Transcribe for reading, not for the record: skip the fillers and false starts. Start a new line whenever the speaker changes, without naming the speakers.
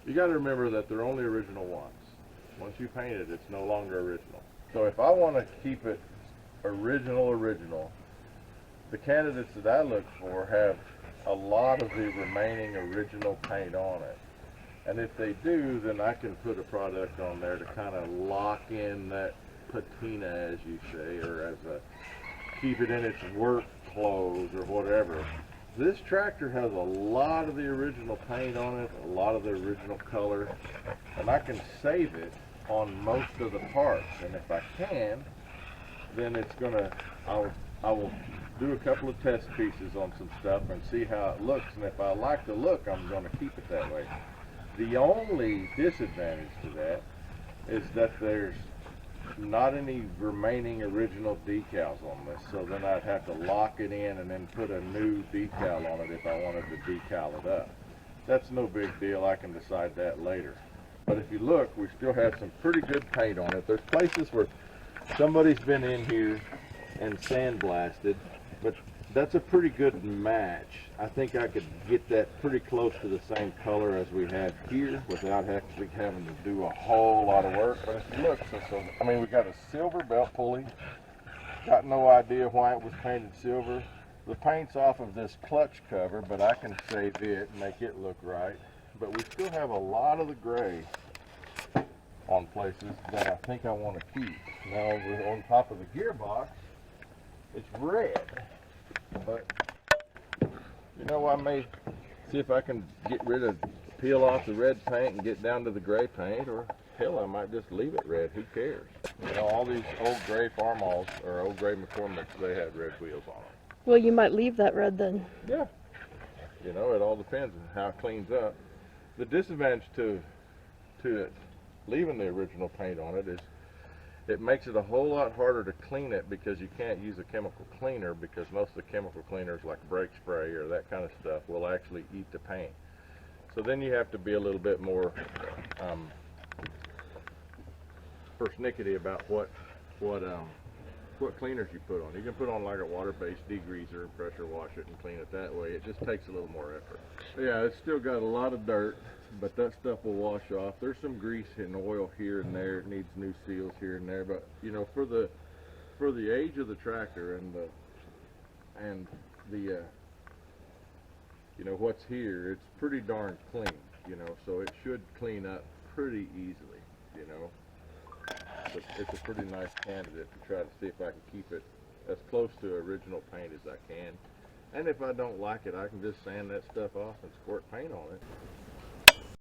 You got to remember that they're only original once. Once you paint it, it's no longer original. So if I want to keep it original, the candidates that I look for have a lot of the remaining original paint on it. And if they do, then I can put a product on there to kind of lock in that patina, as you say, or as a keep it in its work clothes or whatever. This tractor has a lot of the original paint on it, a lot of the original color, and I can save it on most of the parts. And if I can, then I will do a couple of test pieces on some stuff and see how it looks. And if I like the look, I'm going to keep it that way. The only disadvantage to that is that there's not any remaining original decals on this, so then I'd have to lock it in and then put a new decal on it if I wanted to decal it up. That's no big deal, I can decide that later. But if you look, we still have some pretty good paint on it. There's places where somebody's been in here and sandblasted, but that's a pretty good match. I think I could get that pretty close to the same color as we had here without actually having to do a whole lot of work. But if you look, I mean, we got a silver belt pulley. Got no idea why it was painted silver. The paint's off of this clutch cover, but I can save it and make it look right. But we still have a lot of the gray on places that I think I want to keep. Now, on top of the gearbox, it's red. But, you know, I may see if I can peel off the red paint and get down to the gray paint, or hell, I might just leave it red. Who cares? You know, all these old gray Farmalls or old gray McCormicks, they had red wheels on them.
Well, you might leave that red then.
Yeah. You know, it all depends on how it cleans up. The disadvantage to it leaving the original paint on it is it makes it a whole lot harder to clean it, because you can't use a chemical cleaner, because most of the chemical cleaners like brake spray or that kind of stuff will actually eat the paint. So then you have to be a little bit more persnickety about what cleaners you put on. You can put on like a water-based degreaser and pressure wash it and clean it that way. It just takes a little more effort. Yeah, it's still got a lot of dirt, but that stuff will wash off. There's some grease and oil here and there. It needs new seals here and there, but you know, for the age of the tractor and the you know, what's here, it's pretty darn clean, you know, so it should clean up pretty easily, you know. But it's a pretty nice candidate to try to see if I can keep it as close to original paint as I can. And if I don't like it, I can just sand that stuff off and squirt paint on it.